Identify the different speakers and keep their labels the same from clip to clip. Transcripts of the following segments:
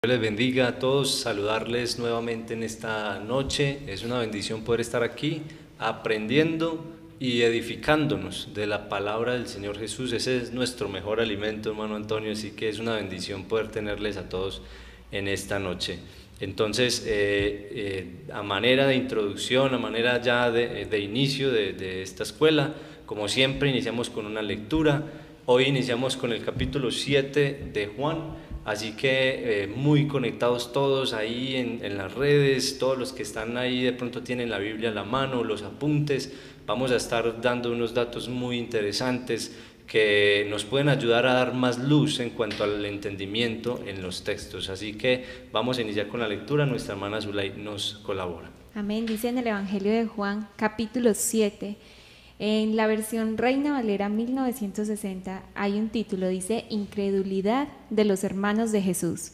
Speaker 1: Les bendiga a todos, saludarles nuevamente en esta noche. Es una bendición poder estar aquí aprendiendo y edificándonos de la palabra del Señor Jesús. Ese es nuestro mejor alimento, hermano Antonio, así que es una bendición poder tenerles a todos en esta noche. Entonces, a manera de introducción, a manera ya de inicio de esta escuela, como siempre iniciamos con una lectura. Hoy iniciamos con el capítulo 7 de Juan. Así que muy conectados todos ahí en las redes, todos los que están ahí de pronto tienen la Biblia a la mano, los apuntes. Vamos a estar dando unos datos muy interesantes que nos pueden ayudar a dar más luz en cuanto al entendimiento en los textos. Así que vamos a iniciar con la lectura. Nuestra hermana Zulay nos colabora.
Speaker 2: Amén. Dice en el Evangelio de Juan, capítulo 7, en la versión Reina Valera 1960 hay un título, dice Incredulidad de los hermanos de Jesús.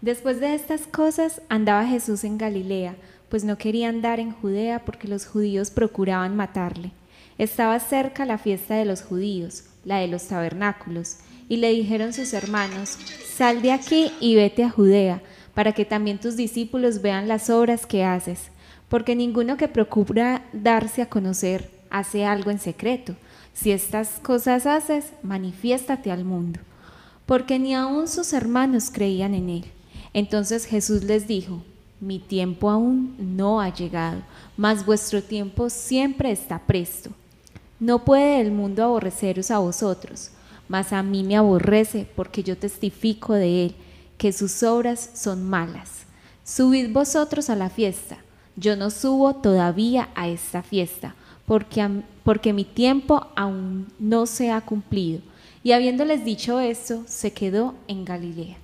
Speaker 2: Después de estas cosas andaba Jesús en Galilea, pues no quería andar en Judea porque los judíos procuraban matarle. Estaba cerca la fiesta de los judíos, la de los tabernáculos, y le dijeron sus hermanos: sal de aquí y vete a Judea, para que también tus discípulos vean las obras que haces, porque ninguno que procura darse a conocer hace algo en secreto. Si estas cosas haces, manifiéstate al mundo. Porque ni aun sus hermanos creían en él. Entonces Jesús les dijo: mi tiempo aún no ha llegado, mas vuestro tiempo siempre está presto. No puede el mundo aborreceros a vosotros, mas a mí me aborrece, porque yo testifico de él, que sus obras son malas. Subid vosotros a la fiesta. Yo no subo todavía a esta fiesta, porque mi tiempo aún no se ha cumplido. Y habiéndoles dicho esto, se quedó en Galilea.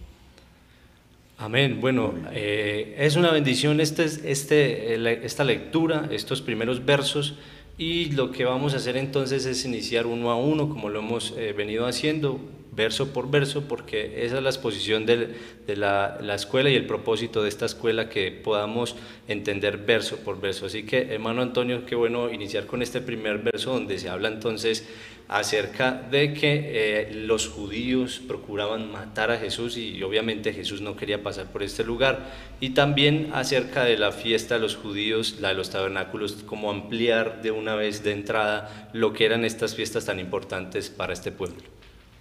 Speaker 1: Amén. Bueno, es una bendición esta lectura, estos primeros versos, y lo que vamos a hacer entonces es iniciar uno a uno, como lo hemos venido haciendo, verso por verso, porque esa es la exposición de la escuela y el propósito de esta escuela, que podamos entender verso por verso. Así que, hermano Antonio, qué bueno iniciar con este primer verso, donde se habla entonces acerca de que los judíos procuraban matar a Jesús, y obviamente Jesús no quería pasar por este lugar, y también acerca de la fiesta de los judíos, la de los tabernáculos, como ampliar de una vez de entrada lo que eran estas fiestas tan importantes para este pueblo.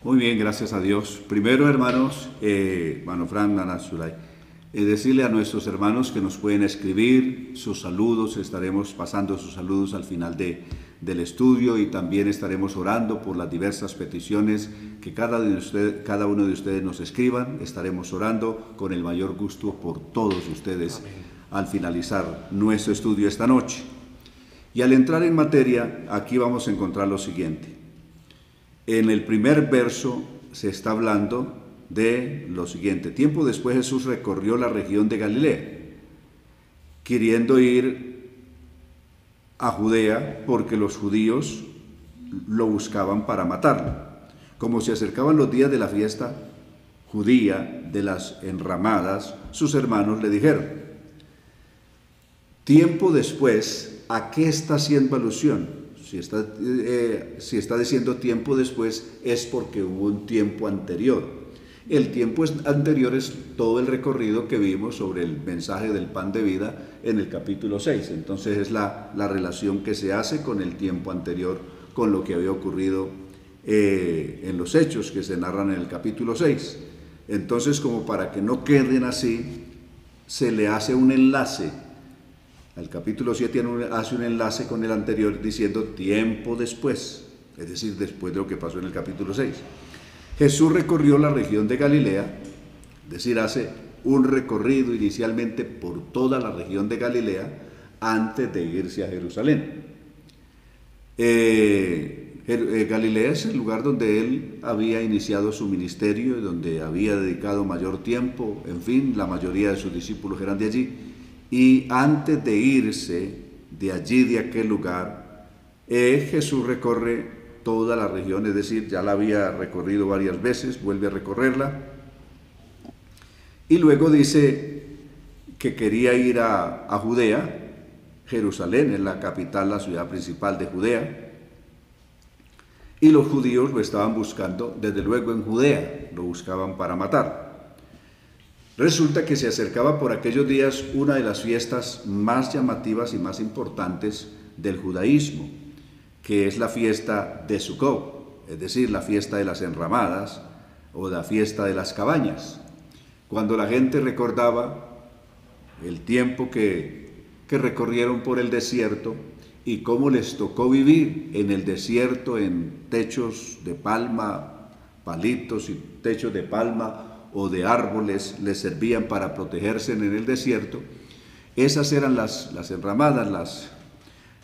Speaker 3: Muy bien, gracias a Dios. Primero, hermanos, hermano Fran, Ana Zulay, decirle a nuestros hermanos que nos pueden escribir sus saludos. Estaremos pasando sus saludos al final del estudio, y también estaremos orando por las diversas peticiones que cada uno de ustedes nos escriban. Estaremos orando con el mayor gusto por todos ustedes. Amén. Al finalizar nuestro estudio esta noche. Y al entrar en materia, aquí vamos a encontrar lo siguiente. En el primer verso se está hablando de lo siguiente: tiempo después Jesús recorrió la región de Galilea, queriendo ir a Judea porque los judíos lo buscaban para matarlo. Como se acercaban los días de la fiesta judía de las enramadas, sus hermanos le dijeron: tiempo después, ¿a qué está haciendo alusión? Si está diciendo tiempo después, es porque hubo un tiempo anterior. El tiempo anterior es todo el recorrido que vimos sobre el mensaje del pan de vida en el capítulo 6. Entonces es la relación que se hace con el tiempo anterior, con lo que había ocurrido en los hechos que se narran en el capítulo 6. Entonces, como para que no queden así, se le hace un enlace. Al capítulo 7 hace un enlace con el anterior diciendo tiempo después, es decir, después de lo que pasó en el capítulo 6. Jesús recorrió la región de Galilea, es decir, hace un recorrido inicialmente por toda la región de Galilea antes de irse a Jerusalén. Galilea es el lugar donde él había iniciado su ministerio y donde había dedicado mayor tiempo. En fin, la mayoría de sus discípulos eran de allí. Y antes de irse de allí, de aquel lugar, Jesús recorre toda la región, es decir, ya la había recorrido varias veces, vuelve a recorrerla. Y luego dice que quería ir a Judea. Jerusalén es la capital, la ciudad principal de Judea. Y los judíos lo estaban buscando, desde luego en Judea, lo buscaban para matar. Resulta que se acercaba por aquellos días una de las fiestas más llamativas y más importantes del judaísmo, que es la fiesta de Sukkot, es decir, la fiesta de las enramadas o la fiesta de las cabañas. Cuando la gente recordaba el tiempo que recorrieron por el desierto y cómo les tocó vivir en el desierto en techos de palma, palitos y techos de palma o de árboles les servían para protegerse en el desierto. Esas eran las enramadas,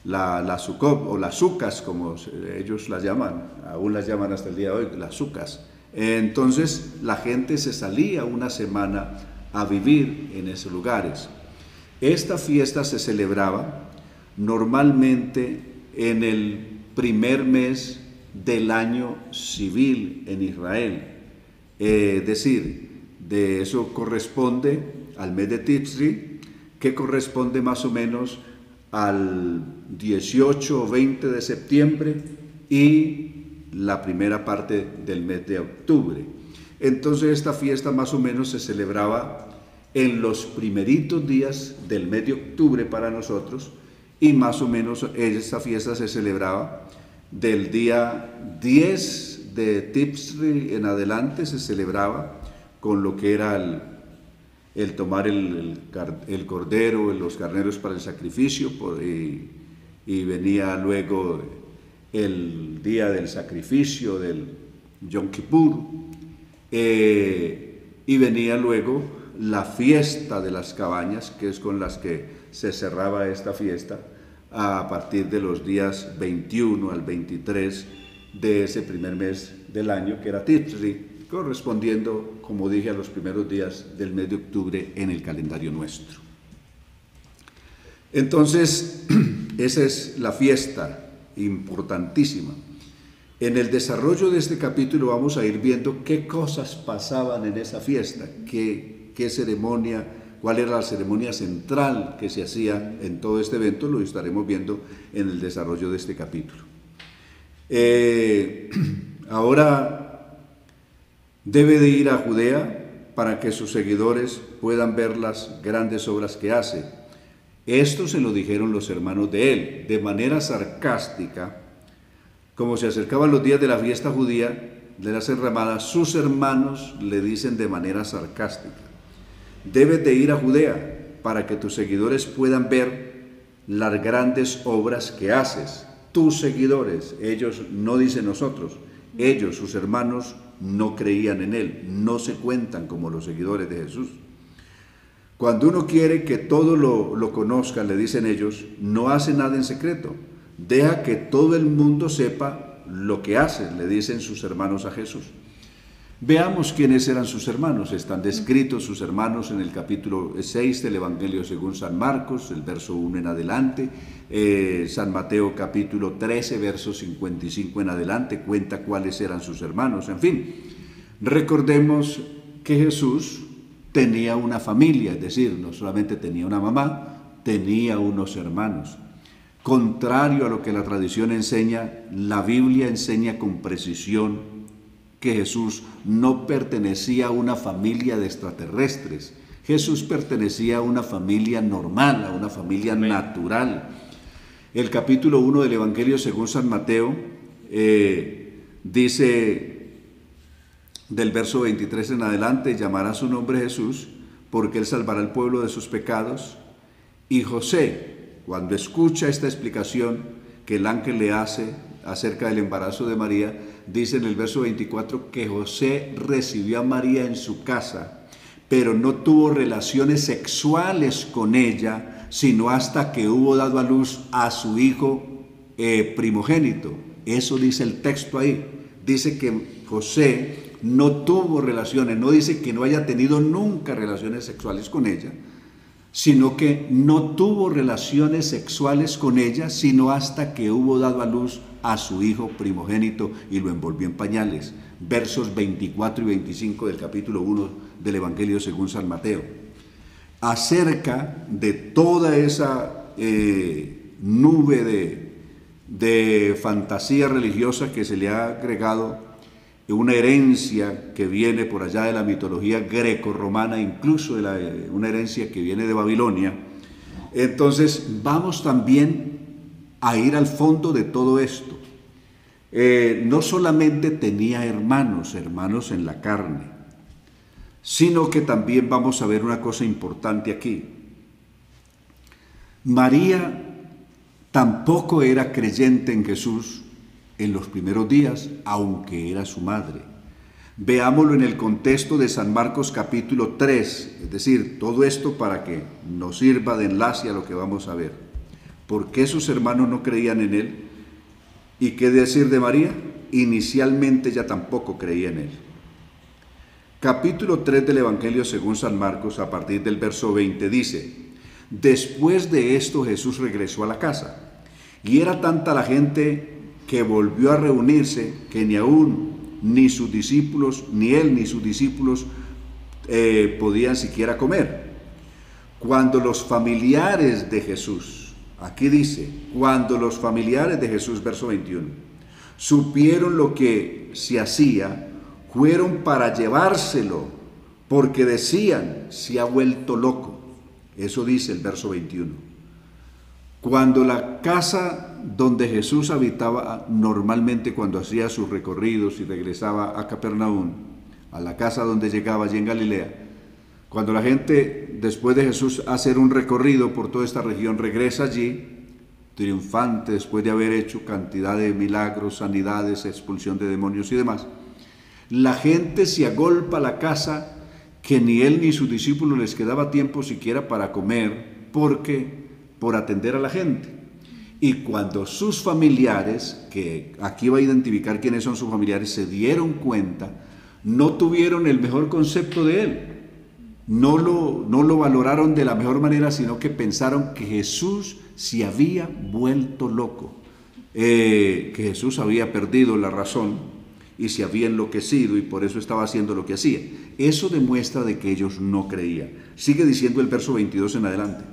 Speaker 3: las Sukkot o las sucas, como ellos las llaman, aún las llaman hasta el día de hoy, las sucas. Entonces la gente se salía una semana a vivir en esos lugares. Esta fiesta se celebraba normalmente en el primer mes del año civil en Israel. Es decir, de eso corresponde al mes de Tishri, que corresponde más o menos al 18 o 20 de septiembre y la primera parte del mes de octubre. Entonces esta fiesta más o menos se celebraba en los primeritos días del mes de octubre para nosotros, y más o menos esta fiesta se celebraba del día 10 de Tishri en adelante, se celebraba con lo que era el tomar el cordero, los carneros para el sacrificio, y venía luego el día del sacrificio del Yom Kippur, y venía luego la fiesta de las cabañas, que es con las que se cerraba esta fiesta a partir de los días 21 al 23 de ese primer mes del año, que era Tishri, correspondiendo, como dije, a los primeros días del mes de octubre en el calendario nuestro. Entonces, esa es la fiesta importantísima. En el desarrollo de este capítulo vamos a ir viendo qué cosas pasaban en esa fiesta, qué ceremonia, cuál era la ceremonia central que se hacía en todo este evento. Lo estaremos viendo en el desarrollo de este capítulo. Ahora debe de ir a Judea para que sus seguidores puedan ver las grandes obras que hace. Esto se lo dijeron los hermanos de él, de manera sarcástica. Como se acercaban los días de la fiesta judía de las enramadas, sus hermanos le dicen de manera sarcástica: debes de ir a Judea para que tus seguidores puedan ver las grandes obras que haces. Tus seguidores, ellos no dicen nosotros, ellos, sus hermanos, no creían en él, no se cuentan como los seguidores de Jesús. Cuando uno quiere que todo lo conozcan, le dicen ellos, no hace nada en secreto, deja que todo el mundo sepa lo que haces, le dicen sus hermanos a Jesús. Veamos quiénes eran sus hermanos. Están descritos sus hermanos en el capítulo 6 del Evangelio según San Marcos, el verso 1 en adelante. San Mateo capítulo 13, verso 55 en adelante, cuenta cuáles eran sus hermanos. En fin, recordemos que Jesús tenía una familia, es decir, no solamente tenía una mamá, tenía unos hermanos. Contrario a lo que la tradición enseña, la Biblia enseña con precisión que Jesús no pertenecía a una familia de extraterrestres. Jesús pertenecía a una familia normal, a una familia natural. El capítulo 1 del Evangelio según San Mateo dice del verso 23 en adelante: llamará su nombre Jesús, porque él salvará al pueblo de sus pecados. Y José, cuando escucha esta explicación que el ángel le hace acerca del embarazo de María, dice en el verso 24 que José recibió a María en su casa, pero no tuvo relaciones sexuales con ella, sino hasta que hubo dado a luz a su hijo primogénito. Eso dice el texto ahí. Dice que José no tuvo relaciones, no dice que no haya tenido nunca relaciones sexuales con ella, sino que no tuvo relaciones sexuales con ella, sino hasta que hubo dado a luz a su hijo primogénito y lo envolvió en pañales. Versos 24 y 25 del capítulo 1 del Evangelio según San Mateo. Acerca de toda esa nube de fantasía religiosa que se le ha agregado, una herencia que viene por allá de la mitología greco-romana, incluso una herencia que viene de Babilonia. Entonces vamos también a ir al fondo de todo esto. No solamente tenía hermanos en la carne, sino que también vamos a ver una cosa importante aquí. María tampoco era creyente en Jesús en los primeros días, aunque era su madre. Veámoslo en el contexto de San Marcos capítulo 3, es decir, todo esto para que nos sirva de enlace a lo que vamos a ver. ¿Por qué sus hermanos no creían en él? ¿Y qué decir de María? Inicialmente ella tampoco creía en él. Capítulo 3 del Evangelio según San Marcos, a partir del verso 20, dice: después de esto Jesús regresó a la casa, y era tanta la gente que volvió a reunirse que ni sus discípulos, ni él ni sus discípulos podían siquiera comer. Cuando los familiares de Jesús, aquí dice, cuando los familiares de Jesús, verso 21, supieron lo que se hacía, fueron para llevárselo, porque decían, se ha vuelto loco. Eso dice el verso 21. Cuando la casa donde Jesús habitaba, normalmente cuando hacía sus recorridos y regresaba a Capernaum, a la casa donde llegaba allí en Galilea, cuando la gente, después de Jesús hacer un recorrido por toda esta región, regresa allí, triunfante, después de haber hecho cantidad de milagros, sanidades, expulsión de demonios y demás, la gente se agolpa a la casa, que ni él ni sus discípulos les quedaba tiempo siquiera para comer, por atender a la gente. Y cuando sus familiares, que aquí va a identificar quiénes son sus familiares, se dieron cuenta, no tuvieron el mejor concepto de él, no lo valoraron de la mejor manera, sino que pensaron que Jesús se había vuelto loco, que Jesús había perdido la razón y se había enloquecido y por eso estaba haciendo lo que hacía. Eso demuestra de que ellos no creían. Sigue diciendo el verso 22 en adelante.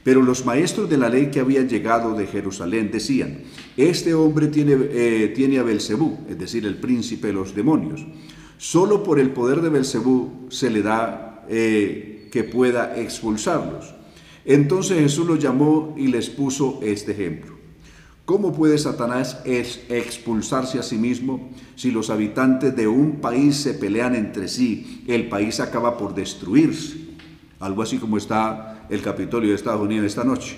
Speaker 3: Pero los maestros de la ley que habían llegado de Jerusalén decían: este hombre tiene a Belcebú, es decir, el príncipe de los demonios. Solo por el poder de Belcebú se le da que pueda expulsarlos. Entonces Jesús los llamó y les puso este ejemplo. ¿Cómo puede Satanás expulsarse a sí mismo? Si los habitantes de un país se pelean entre sí, el país acaba por destruirse. Algo así como está el Capitolio de Estados Unidos esta noche.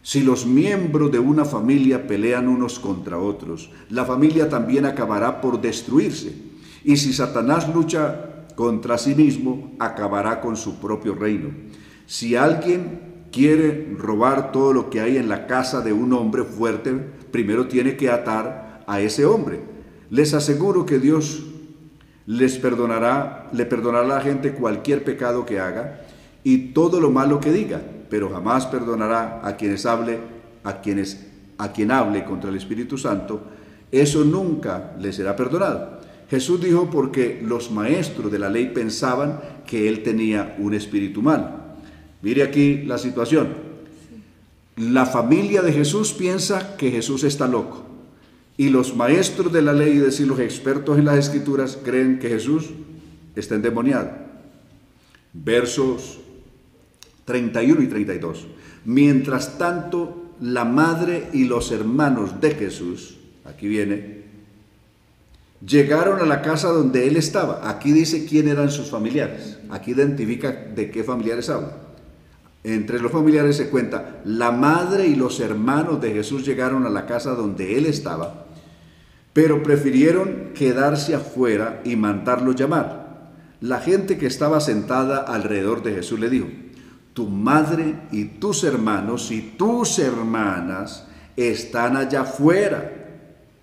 Speaker 3: Si los miembros de una familia pelean unos contra otros, la familia también acabará por destruirse. Y si Satanás lucha contra sí mismo, acabará con su propio reino. Si alguien quiere robar todo lo que hay en la casa de un hombre fuerte, primero tiene que atar a ese hombre. Les aseguro que Dios le perdonará a la gente cualquier pecado que haga y todo lo malo que diga, pero jamás perdonará a quien hable contra el Espíritu Santo. Eso nunca le será perdonado. Jesús dijo porque los maestros de la ley pensaban que él tenía un espíritu malo. Mire aquí la situación. La familia de Jesús piensa que Jesús está loco, y los maestros de la ley, es decir, los expertos en las Escrituras, creen que Jesús está endemoniado. Versos 31 y 32. Mientras tanto, la madre y los hermanos de Jesús, aquí viene, llegaron a la casa donde él estaba. Aquí dice quién eran sus familiares. Aquí identifica de qué familiares habla. Entre los familiares se cuenta, la madre y los hermanos de Jesús llegaron a la casa donde él estaba, pero prefirieron quedarse afuera y mandarlo llamar. La gente que estaba sentada alrededor de Jesús le dijo: tu madre y tus hermanos y tus hermanas están allá afuera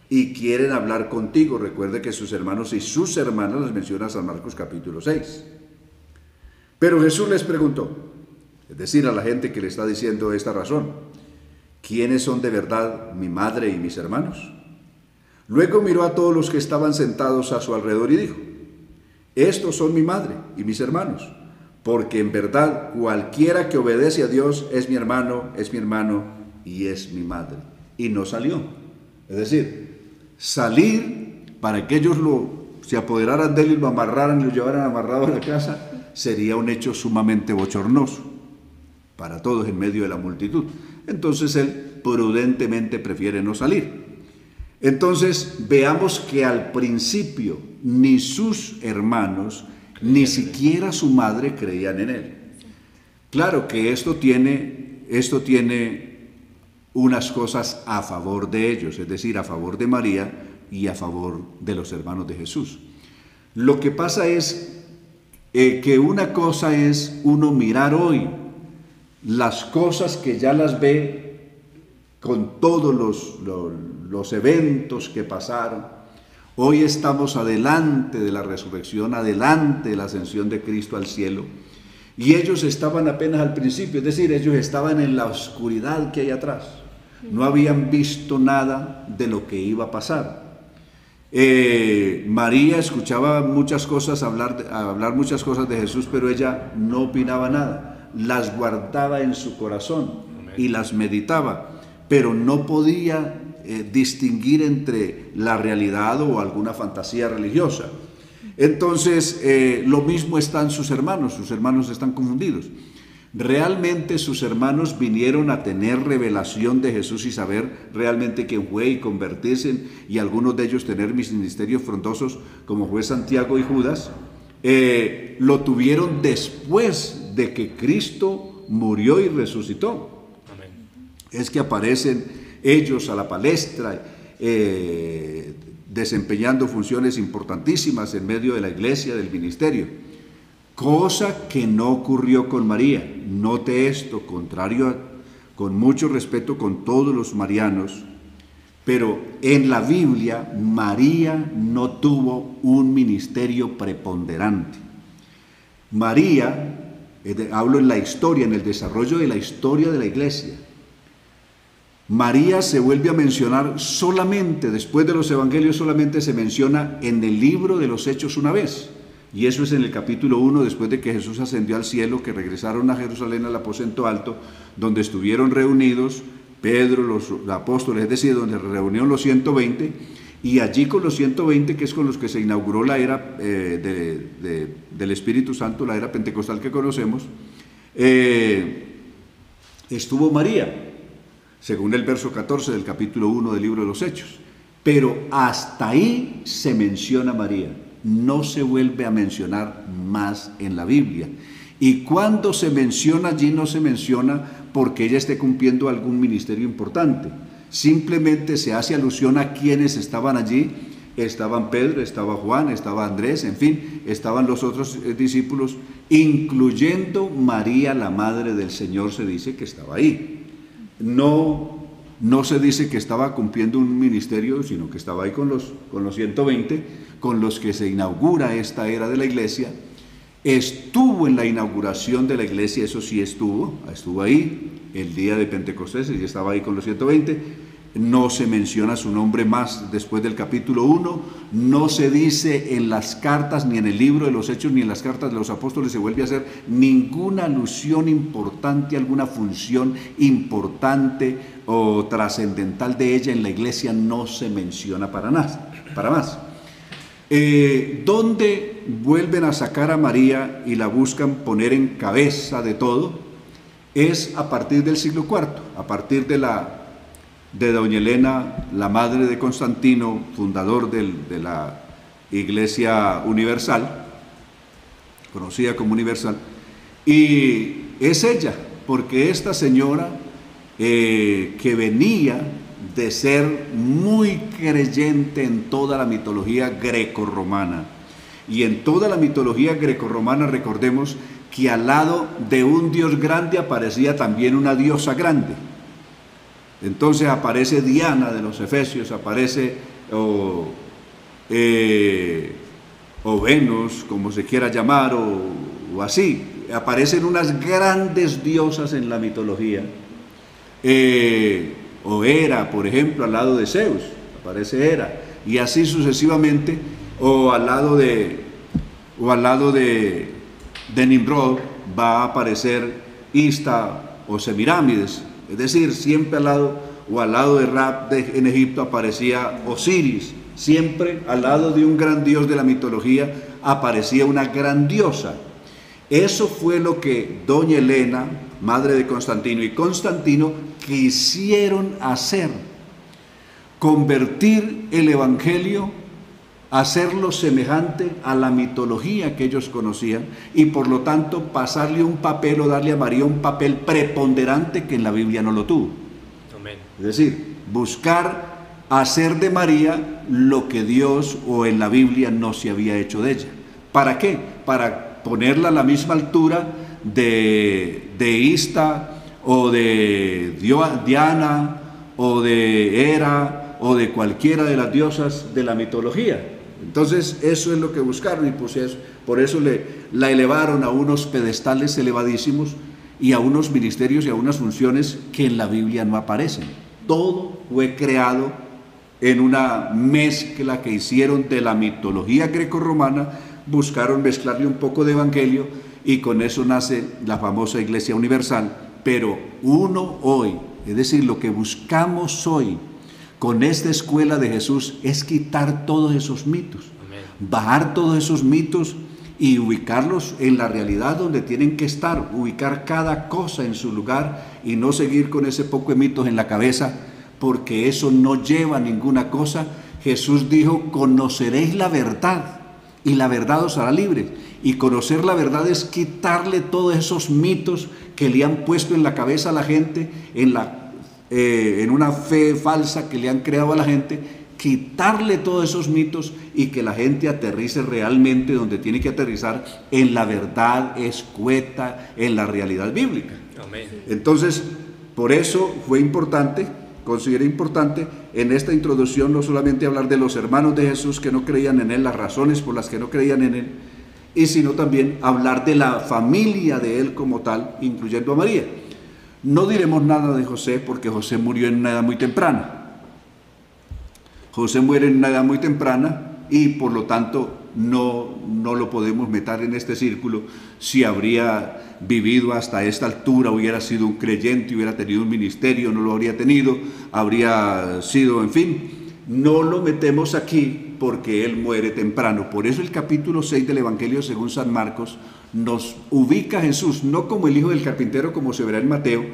Speaker 3: y quieren hablar contigo. Recuerde que sus hermanos y sus hermanas les menciona San Marcos capítulo 6. Pero Jesús les preguntó, es decir, a la gente que le está diciendo esta razón: ¿quiénes son de verdad mi madre y mis hermanos? Luego miró a todos los que estaban sentados a su alrededor y dijo: estos son mi madre y mis hermanos, porque en verdad cualquiera que obedece a Dios es mi hermano y es mi madre. Y no salió. Es decir, salir para que ellos se apoderaran de él y lo amarraran y lo llevaran amarrado a la casa, sería un hecho sumamente bochornoso para todos en medio de la multitud. Entonces él prudentemente prefiere no salir. Entonces veamos que al principio ni sus hermanos ni siquiera su madre creían en él. Claro que esto tiene unas cosas a favor de ellos, es decir, a favor de María y a favor de los hermanos de Jesús. Lo que pasa es que una cosa es uno mirar hoy las cosas que ya las ve con todos los eventos que pasaron. Hoy estamos adelante de la resurrección, adelante de la ascensión de Cristo al cielo, y ellos estaban apenas al principio, es decir, ellos estaban en la oscuridad que hay atrás, no habían visto nada de lo que iba a pasar. María escuchaba muchas cosas, hablar muchas cosas de Jesús, pero ella no opinaba nada, las guardaba en su corazón y las meditaba, pero no podía distinguir entre la realidad o alguna fantasía religiosa. Entonces, lo mismo están sus hermanos están confundidos. Realmente sus hermanos vinieron a tener revelación de Jesús y saber realmente quién fue y convertirse, y algunos de ellos tener ministerios frondosos como fue Santiago y Judas. Lo tuvieron después de que Cristo murió y resucitó. Amén. Es que aparecen ellos a la palestra, desempeñando funciones importantísimas en medio de la iglesia, del ministerio, cosa que no ocurrió con María. Note esto, con mucho respeto con todos los marianos, pero en la Biblia María no tuvo un ministerio preponderante. María, hablo en la historia, en el desarrollo de la historia de la iglesia, María se vuelve a mencionar solamente, después de los evangelios, solamente se menciona en el libro de los Hechos una vez, y eso es en el capítulo 1, después de que Jesús ascendió al cielo, que regresaron a Jerusalén al aposento alto, donde estuvieron reunidos Pedro, los apóstoles, es decir, donde se reunieron los 120, y allí con los 120, que es con los que se inauguró la era del Espíritu Santo, la era pentecostal que conocemos, estuvo María, según el verso 14 del capítulo 1 del libro de los Hechos. Pero hasta ahí se menciona María, no se vuelve a mencionar más en la Biblia. Y cuando se menciona allí, no se menciona porque ella esté cumpliendo algún ministerio importante. Simplemente se hace alusión a quienes estaban allí. Estaban Pedro, estaba Juan, estaba Andrés, en fin, estaban los otros discípulos, incluyendo María, la madre del Señor, se dice que estaba ahí. No se dice que estaba cumpliendo un ministerio, sino que estaba ahí con los 120, con los que se inaugura esta era de la iglesia. Estuvo en la inauguración de la iglesia, eso sí estuvo ahí el día de Pentecostés, y estaba ahí con los 120. No se menciona su nombre más después del capítulo 1, no se dice en las cartas, ni en el libro de los Hechos, ni en las cartas de los apóstoles se vuelve a hacer ninguna alusión importante, alguna función importante o trascendental de ella en la iglesia, no se menciona para más. ¿Dónde vuelven a sacar a María y la buscan poner en cabeza de todo? Es a partir del siglo IV, a partir de doña Elena, la madre de Constantino, fundador de la Iglesia Universal, conocida como Universal, y es ella, porque esta señora que venía de ser muy creyente en toda la mitología grecorromana, y en toda la mitología grecorromana recordemos que al lado de un dios grande aparecía también una diosa grande. Entonces aparece Diana de los Efesios, aparece o Venus, como se quiera llamar, o así. Aparecen unas grandes diosas en la mitología. O Hera, por ejemplo, al lado de Zeus, aparece Hera. Y así sucesivamente, o al lado de Nimrod va a aparecer Ista o Semirámides. Es decir, siempre al lado de Ra en Egipto aparecía Osiris, Siempre al lado de un gran dios de la mitología aparecía una gran diosa. Eso fue lo que doña Elena, madre de Constantino, y Constantino quisieron hacer: convertir el evangelio, hacerlo semejante a la mitología que ellos conocían, y por lo tanto pasarle un papel, o darle a María un papel preponderante que en la Biblia no lo tuvo.
Speaker 1: Amén.
Speaker 3: Es decir, buscar hacer de María lo que Dios o en la Biblia no se había hecho de ella. ¿Para qué? Para ponerla a la misma altura de Ista, o de Diana, o de Hera, o de cualquiera de las diosas de la mitología. Entonces eso es lo que buscaron, y pues por eso la elevaron a unos pedestales elevadísimos, y a unos ministerios y a unas funciones que en la Biblia no aparecen. Todo fue creado en una mezcla que hicieron de la mitología grecorromana. Buscaron mezclarle un poco de evangelio, y con eso nace la famosa Iglesia Universal. Pero uno hoy, es decir, lo que buscamos hoy con esta escuela de Jesús, es quitar todos esos mitos.
Speaker 1: Amén.
Speaker 3: Bajar todos esos mitos y ubicarlos en la realidad donde tienen que estar, ubicar cada cosa en su lugar, y no seguir con ese poco de mitos en la cabeza, porque eso no lleva a ninguna cosa. Jesús dijo: conoceréis la verdad, y la verdad os hará libres. Y conocer la verdad es quitarle todos esos mitos que le han puesto en la cabeza a la gente, en una fe falsa que le han creado a la gente. Quitarle todos esos mitos, y que la gente aterrice realmente donde tiene que aterrizar, en la verdad escueta, en la realidad bíblica.
Speaker 1: Amén.
Speaker 3: Entonces, por eso fue importante, consideré importante en esta introducción, no solamente hablar de los hermanos de Jesús que no creían en él, las razones por las que no creían en él, y sino también hablar de la familia de él como tal, incluyendo a María. No diremos nada de José, porque José murió en una edad muy temprana. José muere en una edad muy temprana, y por lo tanto no lo podemos meter en este círculo. Si habría vivido hasta esta altura, hubiera sido un creyente, hubiera tenido un ministerio, no lo habría tenido, habría sido, en fin, no lo metemos aquí porque él muere temprano. Por eso el capítulo 6 del Evangelio según San Marcos nos ubica a Jesús no como el hijo del carpintero, como se verá en Mateo.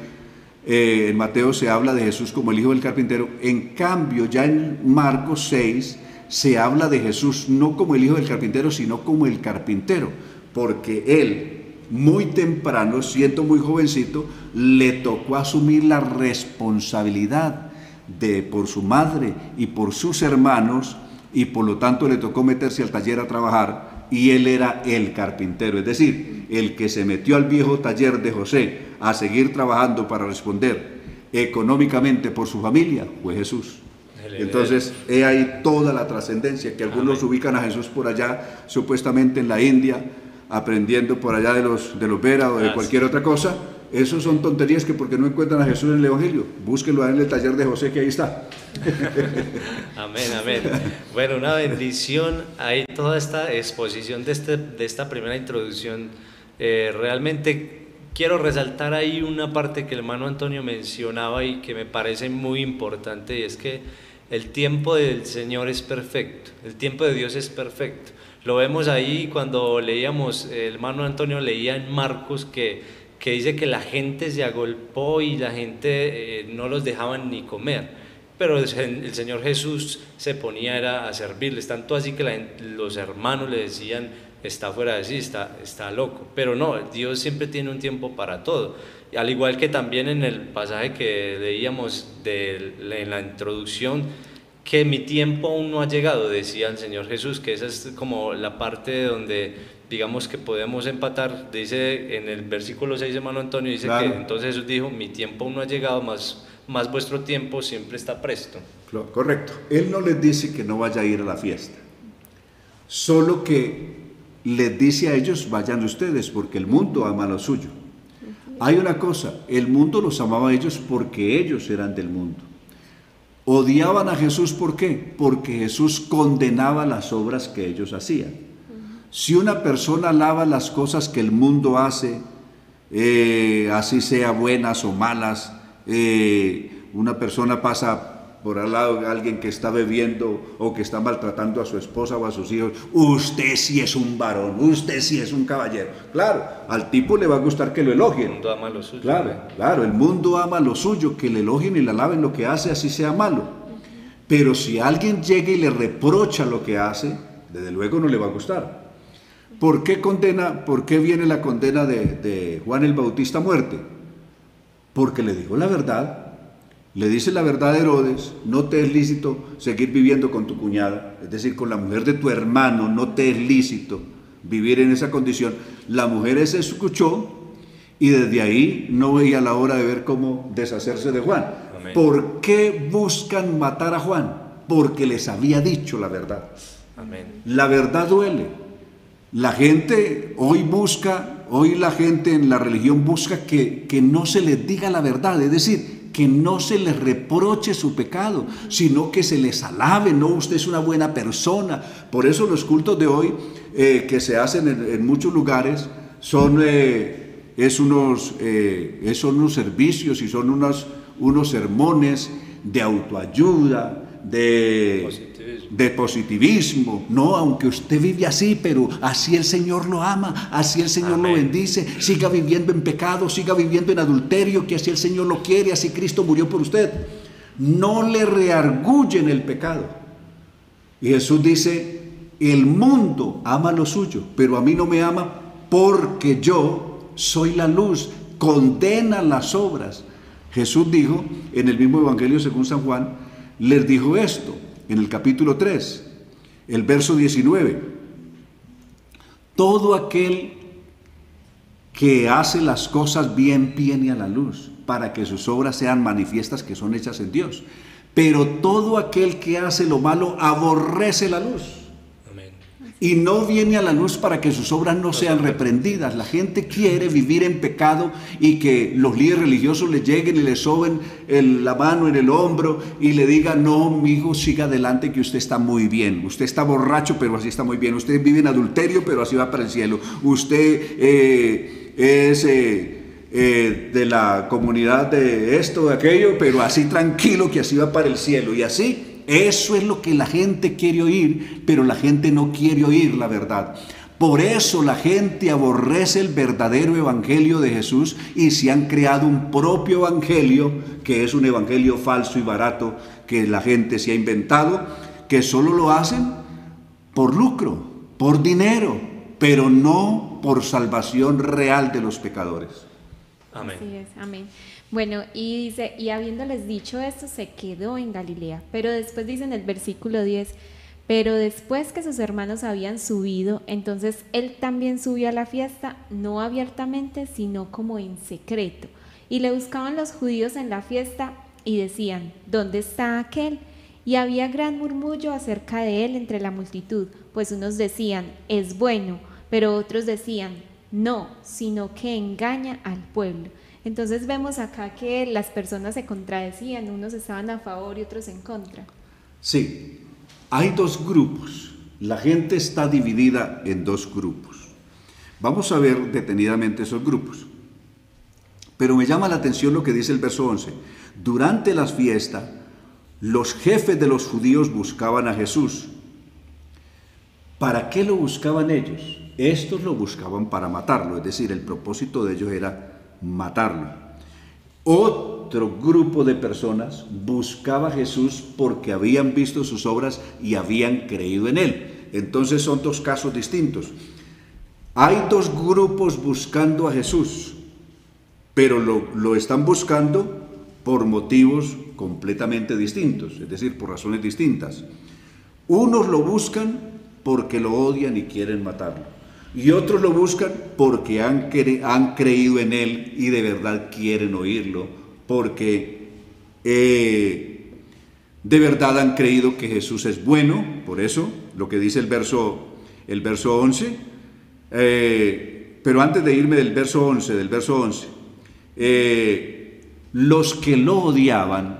Speaker 3: En Mateo se habla de Jesús como el hijo del carpintero. En cambio, ya en Marcos 6 se habla de Jesús no como el hijo del carpintero, sino como el carpintero, porque él, muy temprano, siendo muy jovencito, le tocó asumir la responsabilidad por su madre y por sus hermanos, y por lo tanto le tocó meterse al taller a trabajar, y él era el carpintero, es decir, el que se metió al viejo taller de José a seguir trabajando para responder económicamente por su familia, fue Jesús. Entonces, he ahí toda la trascendencia, que algunos ubican a Jesús por allá, supuestamente en la India, aprendiendo por allá de los Vera o de cualquier otra cosa. Esos son tonterías, que porque no encuentran a Jesús en el Evangelio, búsquenlo en el taller de José, que ahí está.
Speaker 1: Amén, amén. Bueno, una bendición ahí toda esta exposición de esta primera introducción. Realmente quiero resaltar ahí una parte que el hermano Antonio mencionaba y que me parece muy importante, y es que el tiempo del Señor es perfecto, el tiempo de Dios es perfecto. Lo vemos ahí cuando leíamos, el hermano Antonio leía en Marcos que dice que la gente se agolpó y la gente no los dejaban ni comer, pero el Señor Jesús se ponía a servirles, tanto así que los hermanos le decían: está fuera de sí, está loco. Pero no, Dios siempre tiene un tiempo para todo. Al igual que también en el pasaje que leíamos en la introducción, que mi tiempo aún no ha llegado, decía el Señor Jesús, que esa es como la parte donde, digamos, que podemos empatar. Dice en el versículo 6, hermano Antonio, dice claro, que entonces Jesús dijo: mi tiempo aún no ha llegado, más vuestro tiempo siempre está presto.
Speaker 3: Correcto. Él no les dice que no vaya a ir a la fiesta, solo que les dice a ellos: vayan ustedes, porque el mundo ama lo suyo. Hay una cosa: el mundo los amaba a ellos porque ellos eran del mundo. Odiaban a Jesús, ¿por qué? Porque Jesús condenaba las obras que ellos hacían. Si una persona alaba las cosas que el mundo hace, así sea buenas o malas, una persona pasa por al lado de alguien que está bebiendo o que está maltratando a su esposa o a sus hijos, usted sí es un varón, usted sí es un caballero. Claro, al tipo le va a gustar que lo elogien.
Speaker 1: El mundo ama lo suyo.
Speaker 3: Claro, el mundo ama lo suyo, que le elogien y le alaben lo que hace, así sea malo. Pero si alguien llega y le reprocha lo que hace, desde luego no le va a gustar. ¿Por qué viene la condena de Juan el Bautista a muerte? Porque le dijo la verdad. Le dice la verdad a Herodes: no te es lícito seguir viviendo con tu cuñada, es decir, con la mujer de tu hermano, no te es lícito vivir en esa condición. La mujer se escuchó y desde ahí no veía la hora de ver cómo deshacerse de Juan.
Speaker 1: Amén.
Speaker 3: ¿Por qué buscan matar a Juan? Porque les había dicho la verdad.
Speaker 1: Amén.
Speaker 3: La verdad duele. La gente hoy la gente en la religión busca que no se les diga la verdad, es decir, que no se les reproche su pecado, sino que se les alabe. No, usted es una buena persona. Por eso los cultos de hoy que se hacen en muchos lugares son unos servicios y son unos sermones de autoayuda, de positivismo. No, aunque usted vive así, pero así el Señor lo ama, así el Señor lo bendice. Siga viviendo en pecado, siga viviendo en adulterio, que así el Señor lo quiere, así Cristo murió por usted. No le reargullen el pecado. Y Jesús dice: el mundo ama lo suyo, pero a mí no me ama, porque yo soy la luz. Condena las obras. Jesús dijo en el mismo Evangelio según San Juan, les dijo esto en el capítulo 3, el verso 19: todo aquel que hace las cosas bien viene a la luz, para que sus obras sean manifiestas que son hechas en Dios. Pero todo aquel que hace lo malo aborrece la luz.
Speaker 1: Amén.
Speaker 3: Y no viene a la luz para que sus obras no sean reprendidas. La gente quiere vivir en pecado y que los líderes religiosos le lleguen y le soben la mano en el hombro y le digan: no, mi hijo, siga adelante, que usted está muy bien. Usted está borracho, pero así está muy bien. Usted vive en adulterio, pero así va para el cielo. Usted es de la comunidad de esto, de aquello, pero así tranquilo, que así va para el cielo. Y así. Eso es lo que la gente quiere oír, pero la gente no quiere oír la verdad. Por eso la gente aborrece el verdadero evangelio de Jesús y se han creado un propio evangelio, que es un evangelio falso y barato, que la gente se ha inventado, que solo lo hacen por lucro, por dinero, pero no por salvación real de los pecadores.
Speaker 1: Amén.
Speaker 2: Así es, amén. Bueno, y dice: y habiéndoles dicho esto, se quedó en Galilea. Pero después dice en el versículo 10: pero después que sus hermanos habían subido, entonces él también subió a la fiesta, no abiertamente, sino como en secreto. Y le buscaban los judíos en la fiesta y decían: ¿dónde está aquel? Y había gran murmullo acerca de él entre la multitud, pues unos decían: es bueno, pero otros decían: no, sino que engaña al pueblo. Entonces vemos acá que las personas se contradecían, unos estaban a favor y otros en contra.
Speaker 3: Sí, hay dos grupos. La gente está dividida en dos grupos. Vamos a ver detenidamente esos grupos. Pero me llama la atención lo que dice el verso 11. Durante las fiestas, los jefes de los judíos buscaban a Jesús. ¿Para qué lo buscaban ellos? Estos lo buscaban para matarlo, es decir, el propósito de ellos era matarlo. Otro grupo de personas buscaba a Jesús porque habían visto sus obras y habían creído en él. Entonces son dos casos distintos. Hay dos grupos buscando a Jesús, pero lo están buscando por motivos completamente distintos, es decir, por razones distintas. Unos lo buscan porque lo odian y quieren matarlo. Y otros lo buscan porque han creído en él y de verdad quieren oírlo, porque de verdad han creído que Jesús es bueno. Por eso, lo que dice el verso 11, pero antes de irme del verso 11, los que lo odiaban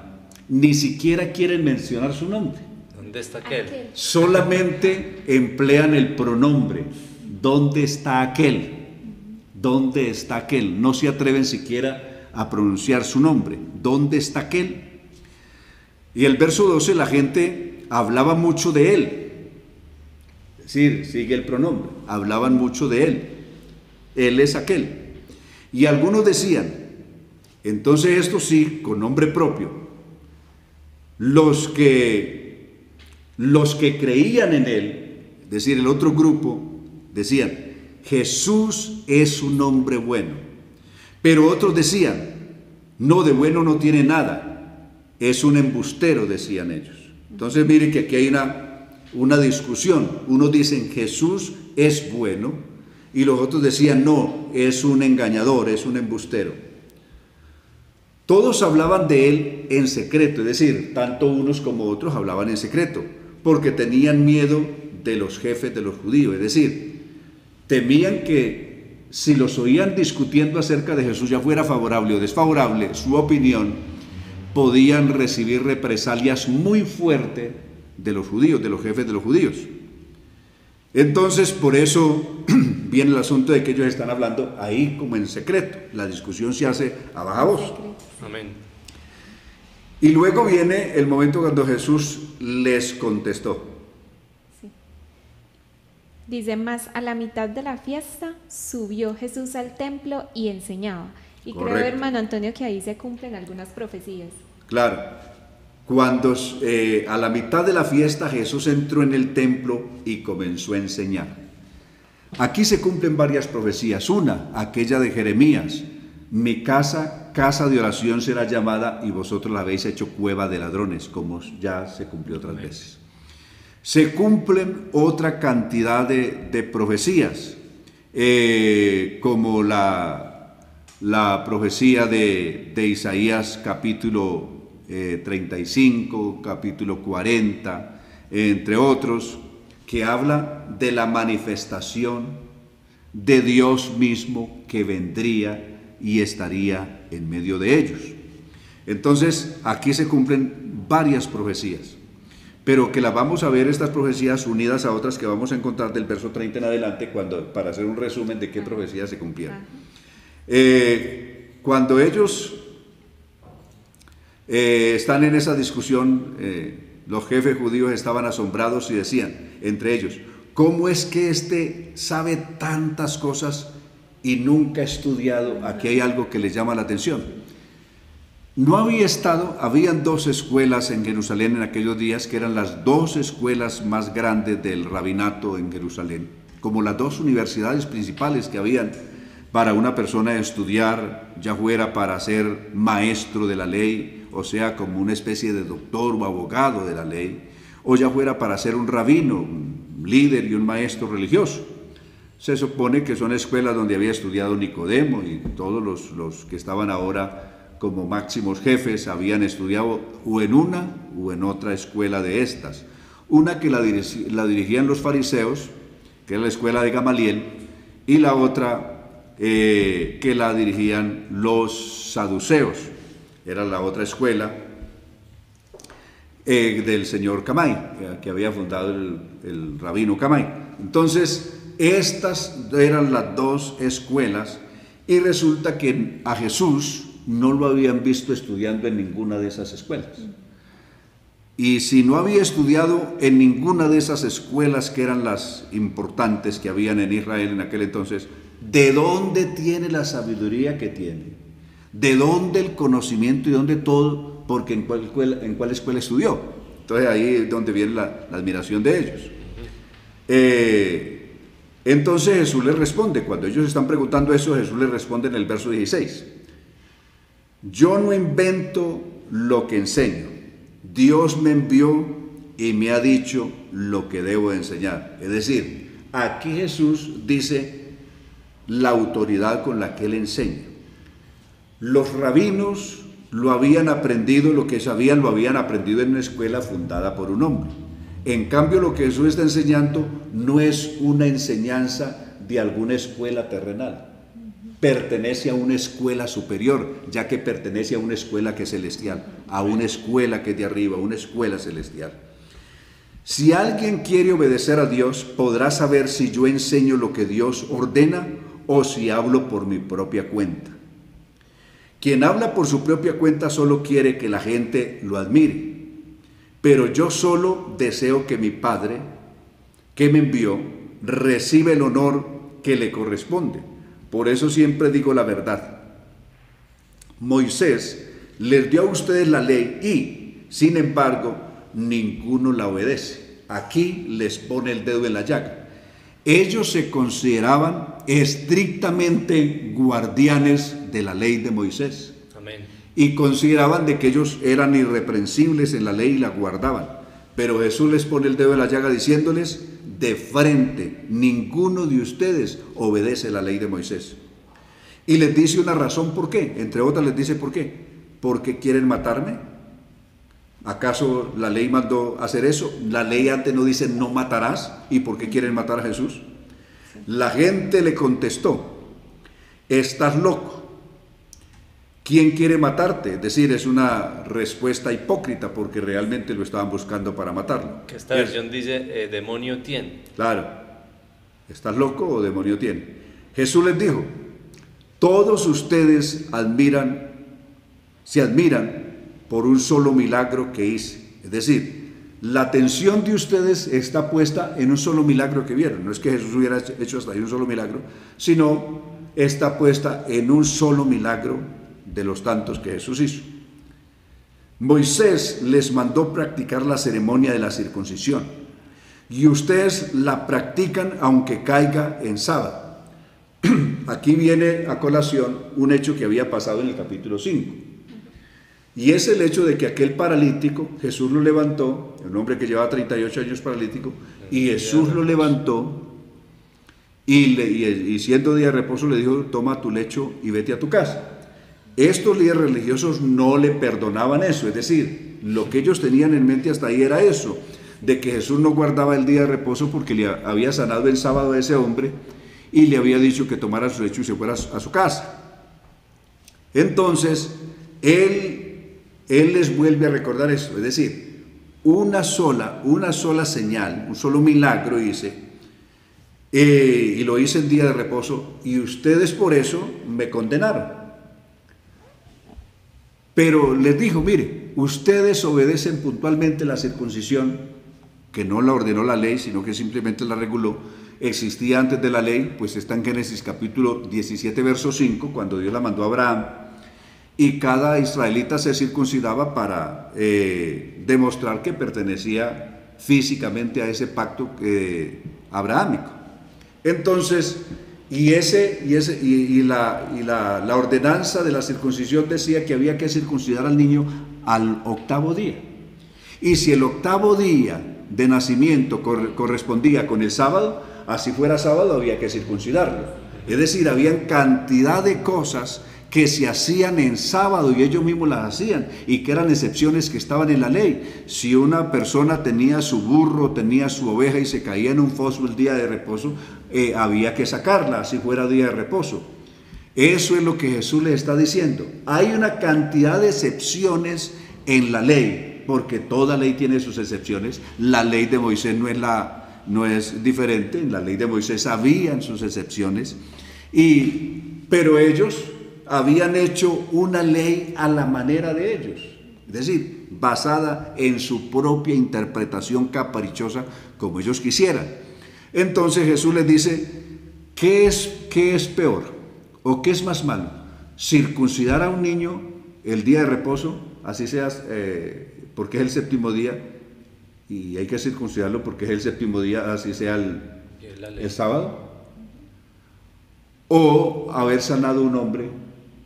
Speaker 3: ni siquiera quieren mencionar su nombre.
Speaker 1: ¿Dónde está aquel?
Speaker 3: Solamente emplean el pronombre: ¿dónde está aquel? ¿Dónde está aquel? No se atreven siquiera a pronunciar su nombre. ¿Dónde está aquel? Y el verso 12, la gente hablaba mucho de él. Es decir, sigue el pronombre, hablaban mucho de él. Él es aquel. Y algunos decían, entonces esto sí, con nombre propio, los que creían en él, es decir, el otro grupo, decían, Jesús es un hombre bueno. Pero otros decían, no, de bueno no tiene nada, es un embustero, decían ellos. Entonces miren que aquí hay una discusión. Unos dicen, Jesús es bueno, y los otros decían, no, es un engañador, es un embustero. Todos hablaban de él en secreto, es decir, tanto unos como otros hablaban en secreto, porque tenían miedo de los jefes de los judíos, es decir, temían que si los oían discutiendo acerca de Jesús, ya fuera favorable o desfavorable su opinión, podían recibir represalias muy fuertes de los judíos, de los jefes de los judíos. Entonces, por eso viene el asunto de que ellos están hablando ahí como en secreto. La discusión se hace a baja voz.
Speaker 1: Amén.
Speaker 3: Y luego viene el momento cuando Jesús les contestó.
Speaker 2: Sí. Dice, más a la mitad de la fiesta subió Jesús al templo y enseñaba. Y
Speaker 3: Correcto.
Speaker 2: creo, hermano Antonio, que ahí se cumplen algunas profecías.
Speaker 3: Claro, cuando a la mitad de la fiesta Jesús entró en el templo y comenzó a enseñar. Aquí se cumplen varias profecías. Una, aquella de Jeremías, mi casa, casa de oración será llamada y vosotros la habéis hecho cueva de ladrones, como ya se cumplió otras veces. Se cumplen otra cantidad de profecías, como la profecía de Isaías capítulo 35, capítulo 40, entre otros, que habla de la manifestación de Dios mismo que vendría y estaría en medio de ellos. Entonces, aquí se cumplen varias profecías, pero que las vamos a ver, estas profecías unidas a otras que vamos a encontrar del verso 30 en adelante, para hacer un resumen de qué profecías se cumplieron. Cuando ellos están en esa discusión, los jefes judíos estaban asombrados y decían entre ellos, ¿cómo es que este sabe tantas cosas y nunca ha estudiado? Aquí hay algo que les llama la atención. No habían dos escuelas en Jerusalén en aquellos días, que eran las dos escuelas más grandes del rabinato en Jerusalén, como las dos universidades principales que habían para una persona estudiar, ya fuera para ser maestro de la ley, o sea, como una especie de doctor o abogado de la ley, o ya fuera para ser un rabino, un líder y un maestro religioso. Se supone que son escuelas donde había estudiado Nicodemo y todos los que estaban ahora como máximos jefes habían estudiado o en una o en otra escuela de estas. Una que la dirigían los fariseos, que era la escuela de Gamaliel, y la otra que la dirigían los saduceos, era la otra escuela del señor Camay, que había fundado el rabino Camay. Entonces, estas eran las dos escuelas, y resulta que a Jesús no lo habían visto estudiando en ninguna de esas escuelas. Y si no había estudiado en ninguna de esas escuelas que eran las importantes que habían en Israel en aquel entonces, ¿de dónde tiene la sabiduría que tiene? ¿De dónde el conocimiento y dónde todo? Porque ¿en cuál escuela estudió? Entonces ahí es donde viene la admiración de ellos. Entonces Jesús les responde, cuando ellos están preguntando eso, Jesús les responde en el verso 16. Yo no invento lo que enseño, Dios me envió y me ha dicho lo que debo enseñar. Es decir, aquí Jesús dice la autoridad con la que él enseña. Los rabinos lo habían aprendido, lo que sabían lo habían aprendido en una escuela fundada por un hombre. En cambio, lo que Jesús está enseñando no es una enseñanza de alguna escuela terrenal. Pertenece a una escuela superior, ya que pertenece a una escuela que es celestial, a una escuela que es de arriba, una escuela celestial. Si alguien quiere obedecer a Dios, podrá saber si yo enseño lo que Dios ordena o si hablo por mi propia cuenta. Quien habla por su propia cuenta solo quiere que la gente lo admire, pero yo solo deseo que mi Padre, que me envió, reciba el honor que le corresponde. Por eso siempre digo la verdad. Moisés les dio a ustedes la ley y, sin embargo, ninguno la obedece. Aquí les pone el dedo en la llaga. Ellos se consideraban estrictamente guardianes de la ley de Moisés.
Speaker 1: Amén.
Speaker 3: Y consideraban de que ellos eran irreprensibles en la ley y la guardaban. Pero Jesús les pone el dedo en la llaga diciéndoles de frente: ninguno de ustedes obedece la ley de Moisés. Y les dice una razón por qué. Entre otras les dice por qué. ¿Porque quieren matarme? ¿Acaso la ley mandó hacer eso? La ley antes no dice no matarás. ¿Y por qué quieren matar a Jesús? La gente le contestó: estás loco. ¿Quién quiere matarte? Es decir, es una respuesta hipócrita porque realmente lo estaban buscando para matarlo.
Speaker 1: Que esta versión dice demonio tiene.
Speaker 3: Claro. ¿Estás loco o demonio tiene? Jesús les dijo: todos ustedes se admiran por un solo milagro que hice. Es decir, la atención de ustedes está puesta en un solo milagro que vieron. No es que Jesús hubiera hecho hasta ahí un solo milagro, sino está puesta en un solo milagro de los tantos que Jesús hizo. Moisés les mandó practicar la ceremonia de la circuncisión y ustedes la practican aunque caiga en sábado. Aquí viene a colación un hecho que había pasado en el capítulo 5. Y es el hecho de que aquel paralítico, Jesús lo levantó, un hombre que llevaba 38 años paralítico, y Jesús lo levantó y siendo día de reposo le dijo: toma tu lecho y vete a tu casa. Estos líderes religiosos no le perdonaban eso, es decir, lo que ellos tenían en mente hasta ahí era eso, de que Jesús no guardaba el día de reposo porque le había sanado el sábado a ese hombre y le había dicho que tomara su lecho y se fuera a su casa. Entonces, Él les vuelve a recordar eso, es decir, una sola señal, un solo milagro hice, y lo hice en día de reposo, y ustedes por eso me condenaron. Pero les dijo: mire, ustedes obedecen puntualmente la circuncisión, que no la ordenó la ley, sino que simplemente la reguló. Existía antes de la ley, pues está en Génesis capítulo 17, verso 5, cuando Dios la mandó a Abraham, y cada israelita se circuncidaba para demostrar que pertenecía físicamente a ese pacto abrahámico. Entonces, la ordenanza de la circuncisión decía que había que circuncidar al niño al 8º día. Y si el 8º día de nacimiento correspondía con el sábado, así fuera sábado había que circuncidarlo. Es decir, había cantidad de cosas que se hacían en sábado y ellos mismos las hacían y que eran excepciones que estaban en la ley. Si una persona tenía su burro, tenía su oveja y se caía en un foso el día de reposo, había que sacarla, si fuera día de reposo. Eso es lo que Jesús les está diciendo. Hay una cantidad de excepciones en la ley, porque toda ley tiene sus excepciones. La ley de Moisés no es diferente. En la ley de Moisés habían sus excepciones, pero ellos habían hecho una ley a la manera de ellos, es decir, basada en su propia interpretación caprichosa, como ellos quisieran. Entonces Jesús les dice: ¿qué es peor o qué es más malo? ¿Circuncidar a un niño el día de reposo, así sea porque es el 7º día, y hay que circuncidarlo porque es el 7º día, así sea el sábado? ¿O haber sanado a un hombre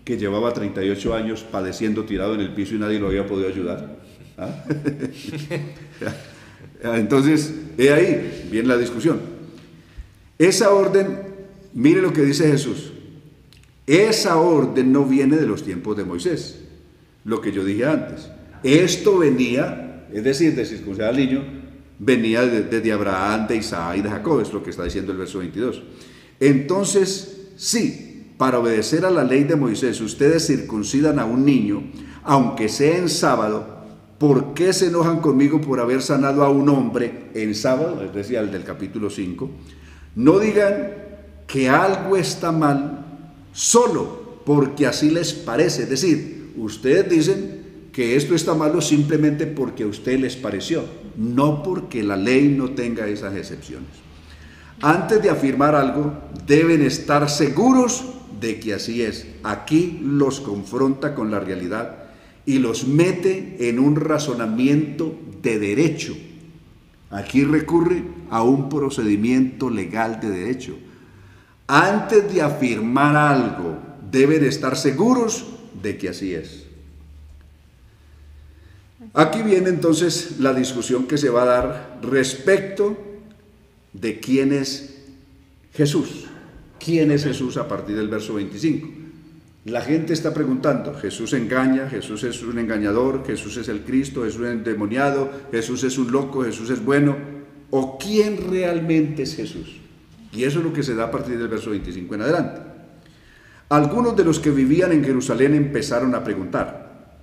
Speaker 3: que llevaba 38 años padeciendo, tirado en el piso, y nadie lo había podido ayudar? ¿Ah? Entonces, ahí viene la discusión. Esa orden, mire lo que dice Jesús: esa orden no viene de los tiempos de Moisés, lo que yo dije antes. Esto venía, es decir, de circuncidar al niño, venía desde Abraham, de Isaac y de Jacob, es lo que está diciendo el verso 22. Entonces, sí, para obedecer a la ley de Moisés, ustedes circuncidan a un niño, aunque sea en sábado. ¿Por qué se enojan conmigo por haber sanado a un hombre en sábado? Es decir, el del capítulo 5. No digan que algo está mal solo porque así les parece. Es decir, ustedes dicen que esto está malo simplemente porque a usted les pareció, no porque la ley no tenga esas excepciones. Antes de afirmar algo, deben estar seguros de que así es. Aquí los confronta con la realidad y los mete en un razonamiento de derecho. Aquí recurre a un procedimiento legal de derecho. Antes de afirmar algo, deben estar seguros de que así es. Aquí viene entonces la discusión que se va a dar respecto de quién es Jesús. ¿Quién es Jesús a partir del verso 25? La gente está preguntando, Jesús engaña, Jesús es un engañador, Jesús es el Cristo, Jesús es un endemoniado, Jesús es un loco, Jesús es bueno, ¿o quién realmente es Jesús? Y eso es lo que se da a partir del verso 25 en adelante. Algunos de los que vivían en Jerusalén empezaron a preguntar,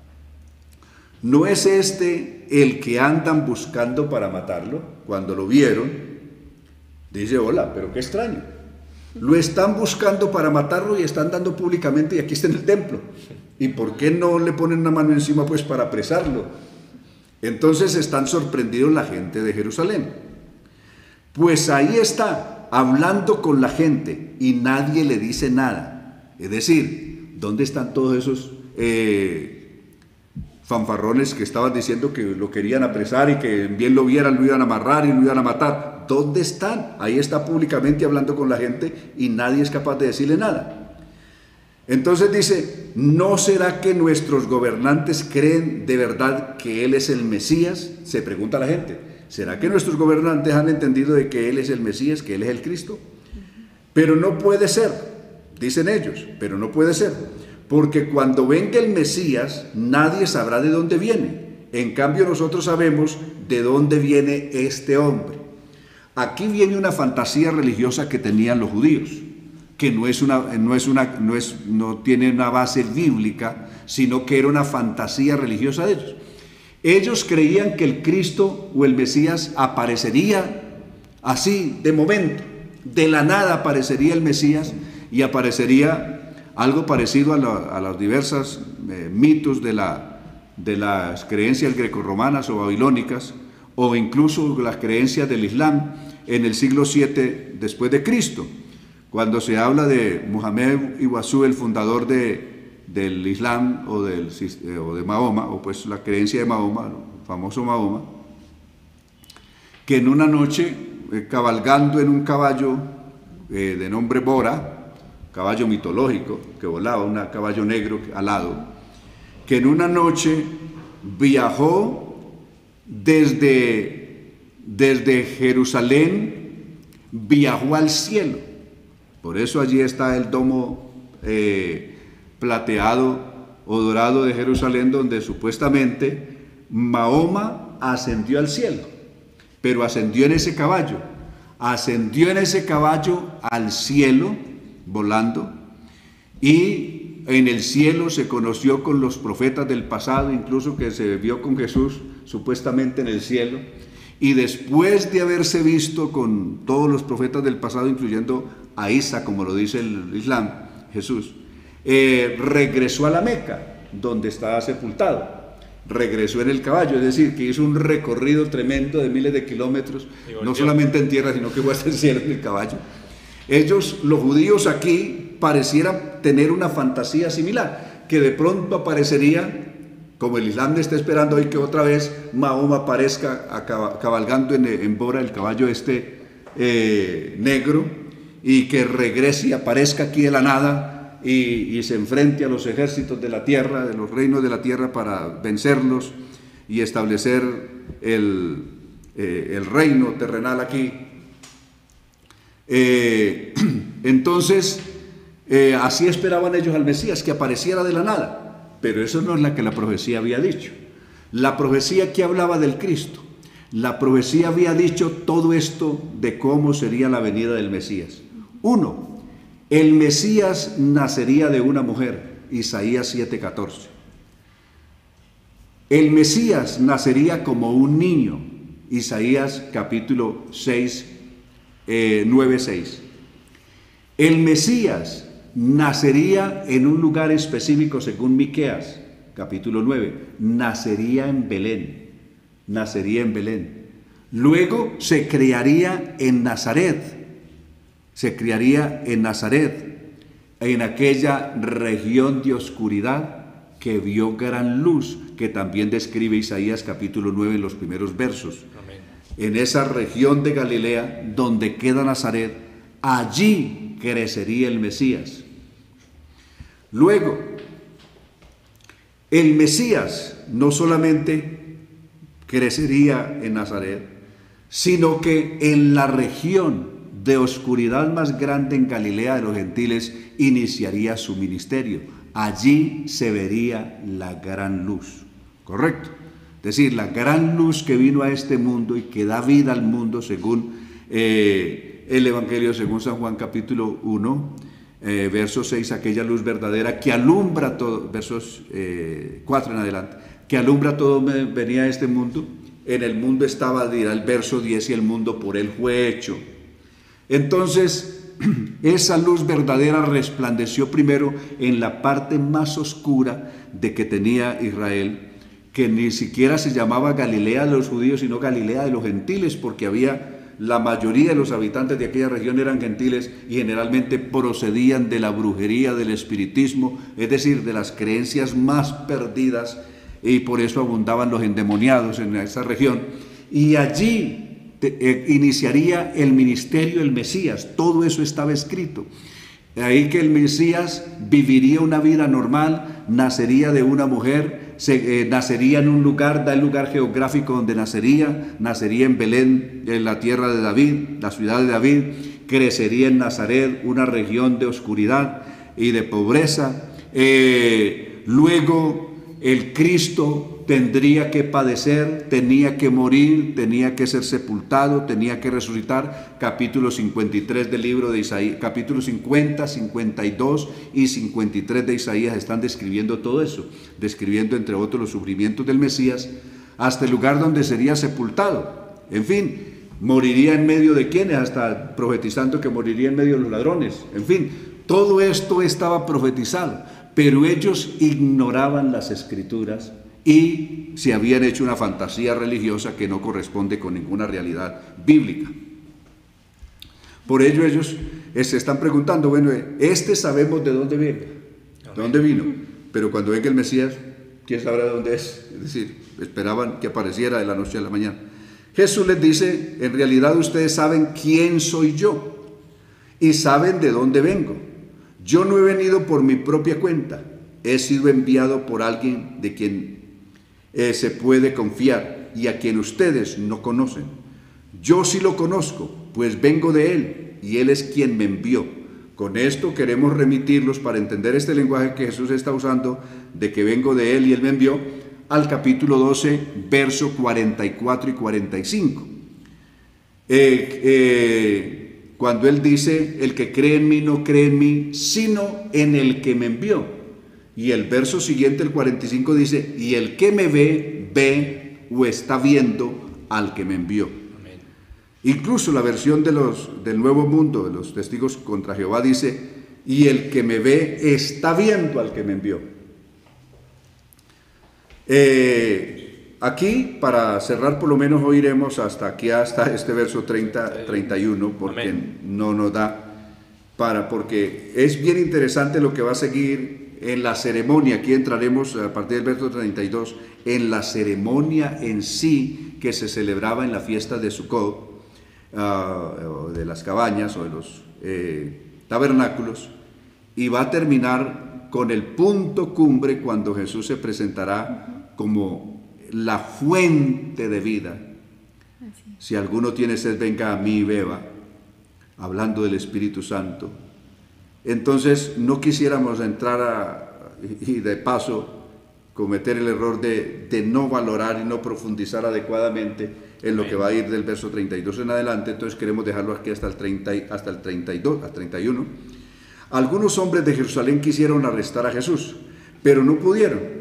Speaker 3: ¿no es este el que andan buscando para matarlo? Cuando lo vieron, dice, hola, pero qué extraño. Lo están buscando para matarlo y están dando públicamente, y aquí está en el templo. ¿Y por qué no le ponen una mano encima pues para apresarlo? Entonces están sorprendidos la gente de Jerusalén. Pues ahí está, hablando con la gente y nadie le dice nada. Es decir, ¿dónde están todos esos fanfarrones que estaban diciendo que lo querían apresar y que bien lo vieran, lo iban a amarrar y lo iban a matar? ¿Dónde están? Ahí está públicamente hablando con la gente y nadie es capaz de decirle nada. Entonces dice, ¿no será que nuestros gobernantes creen de verdad que Él es el Mesías? Se pregunta la gente. ¿Será que nuestros gobernantes han entendido de que Él es el Mesías, que Él es el Cristo? Pero no puede ser, dicen ellos, pero no puede ser, porque cuando venga el Mesías nadie sabrá de dónde viene. En cambio nosotros sabemos de dónde viene este hombre. Aquí viene una fantasía religiosa que tenían los judíos, que no tiene una base bíblica, sino que era una fantasía religiosa de ellos. Ellos creían que el Cristo o el Mesías aparecería así, de momento, de la nada aparecería el Mesías y aparecería algo parecido a los diversos mitos de las creencias grecorromanas o babilónicas, o incluso las creencias del Islam en el siglo VII después de Cristo, cuando se habla de Muhammad Iwasu, el fundador del Islam o de Mahoma, o pues la creencia de Mahoma, el famoso Mahoma, que en una noche, cabalgando en un caballo de nombre Bora, caballo mitológico que volaba, un caballo negro alado, que en una noche viajó desde Jerusalén, viajó al cielo. Por eso allí está el domo plateado o dorado de Jerusalén, donde supuestamente Mahoma ascendió al cielo, pero ascendió en ese caballo al cielo, volando, y en el cielo se conoció con los profetas del pasado, incluso que se vio con Jesús supuestamente en el cielo, y después de haberse visto con todos los profetas del pasado, incluyendo a Isa, como lo dice el Islam, Jesús, regresó a la Meca, donde estaba sepultado. Regresó en el caballo, es decir, que hizo un recorrido tremendo de miles de kilómetros, no solamente en tierra, sino que fue hasta el cielo en el caballo. Ellos, los judíos aquí, parecieran tener una fantasía similar, que de pronto aparecería, como el Islam está esperando hoy, que otra vez Mahoma aparezca cabalgando en Bora, el caballo negro, y que regrese y aparezca aquí de la nada, y se enfrente a los ejércitos de la tierra, de los reinos de la tierra, para vencerlos y establecer el reino terrenal aquí. Entonces, así esperaban ellos al Mesías, que apareciera de la nada, pero eso no es lo que la profecía había dicho. La profecía que hablaba del Cristo, la profecía había dicho todo esto de cómo sería la venida del Mesías. 1. El Mesías nacería de una mujer, Isaías 7:14. El Mesías nacería como un niño, Isaías capítulo 9:6. El Mesías nacería en un lugar específico según Miqueas, capítulo 9, nacería en Belén, nacería en Belén. Luego se criaría en Nazaret, se criaría en Nazaret, en aquella región de oscuridad que vio gran luz, que también describe Isaías capítulo 9 en los primeros versos.
Speaker 1: Amén.
Speaker 3: En esa región de Galilea donde queda Nazaret, allí crecería el Mesías. Luego, el Mesías no solamente crecería en Nazaret, sino que en la región de oscuridad más grande en Galilea de los gentiles iniciaría su ministerio. Allí se vería la gran luz, ¿correcto? Es decir, la gran luz que vino a este mundo y que da vida al mundo según el Evangelio, según San Juan capítulo 1, verso 6, aquella luz verdadera que alumbra todo, versos 4 en adelante, que alumbra todo, venía a este mundo. En el mundo estaba, dirá el verso 10, y el mundo por él fue hecho. Entonces, esa luz verdadera resplandeció primero en la parte más oscura de que tenía Israel, que ni siquiera se llamaba Galilea de los judíos, sino Galilea de los gentiles, porque la mayoría de los habitantes de aquella región eran gentiles y generalmente procedían de la brujería, del espiritismo, es decir, de las creencias más perdidas, y por eso abundaban los endemoniados en esa región. Y allí iniciaría el ministerio del Mesías. Todo eso estaba escrito. Ahí que el Mesías viviría una vida normal, nacería de una mujer, nacería en un lugar, da el lugar geográfico donde nacería en Belén, en la tierra de David, la ciudad de David, crecería en Nazaret, una región de oscuridad y de pobreza. Luego el Cristo tendría que padecer, tenía que morir, tenía que ser sepultado, tenía que resucitar. Capítulo 53 del libro de Isaías, capítulos 50, 52 y 53 de Isaías están describiendo todo eso, describiendo entre otros los sufrimientos del Mesías, hasta el lugar donde sería sepultado. En fin, moriría en medio de quienes, hasta profetizando que moriría en medio de los ladrones. En fin, todo esto estaba profetizado, pero ellos ignoraban las Escrituras y se habían hecho una fantasía religiosa que no corresponde con ninguna realidad bíblica. Por ello ellos se están preguntando, bueno, sabemos de dónde viene, de dónde vino, pero cuando venga el Mesías, ¿quién sabrá de dónde es? Es decir, esperaban que apareciera de la noche a la mañana. Jesús les dice, en realidad ustedes saben quién soy yo y saben de dónde vengo. Yo no he venido por mi propia cuenta, he sido enviado por alguien de quien se puede confiar y a quien ustedes no conocen. Yo sí lo conozco, pues vengo de él y él es quien me envió. Con esto queremos remitirlos para entender este lenguaje que Jesús está usando de que vengo de él y él me envió al capítulo 12, verso 44 y 45. Cuando él dice, el que cree en mí no cree en mí, sino en el que me envió. Y el verso siguiente, el 45, dice, y el que me ve, ve o está viendo al que me envió. Amén. Incluso la versión del Nuevo Mundo, de los Testigos contra Jehová, dice, y el que me ve está viendo al que me envió. Aquí, para cerrar, por lo menos hoy iremos hasta aquí, hasta este verso 30, 31, porque Amén. No nos da porque es bien interesante lo que va a seguir en la ceremonia. Aquí entraremos a partir del verso 32, en la ceremonia en sí que se celebraba en la fiesta de Sukkot, de las cabañas o de los tabernáculos, y va a terminar con el punto cumbre cuando Jesús se presentará como la fuente de vida. Si alguno tiene sed, venga a mí y beba, hablando del Espíritu Santo. Entonces no quisiéramos entrar y de paso cometer el error de no valorar y no profundizar adecuadamente en lo que va a ir del verso 32 en adelante. Entonces queremos dejarlo aquí hasta el 32, hasta 31. Algunos hombres de Jerusalén quisieron arrestar a Jesús, pero no pudieron,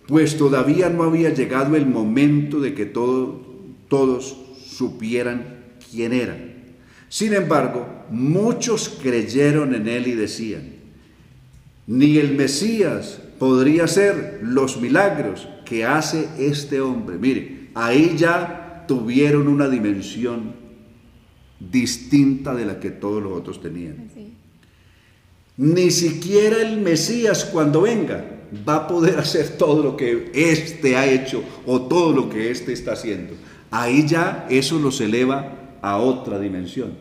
Speaker 3: pues todavía no había llegado el momento de que todos supieran quién era. Sin embargo, muchos creyeron en él y decían, ni el Mesías, podría ser los milagros que hace este hombre. Mire, ahí ya tuvieron una dimensión distinta de la que todos los otros tenían.
Speaker 2: Sí.
Speaker 3: Ni siquiera el Mesías, cuando venga, va a poder hacer todo lo que éste ha hecho o todo lo que éste está haciendo. Ahí ya eso los eleva a otra dimensión.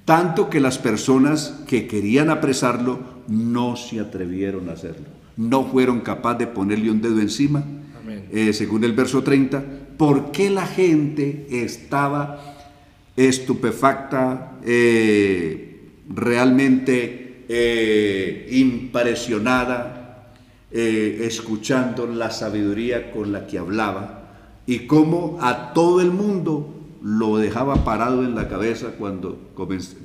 Speaker 3: Tanto que las personas que querían apresarlo no se atrevieron a hacerlo. No fueron capaces de ponerle un dedo encima. Según el verso 30, ¿por qué la gente estaba estupefacta, realmente impresionada, escuchando la sabiduría con la que hablaba, y cómo a todo el mundo lo dejaba parado en la cabeza cuando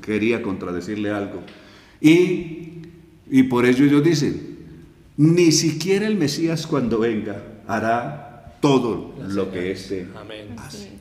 Speaker 3: quería contradecirle algo? Y por ello ellos dicen, ni siquiera el Mesías, cuando venga, hará todo lo que éste hace.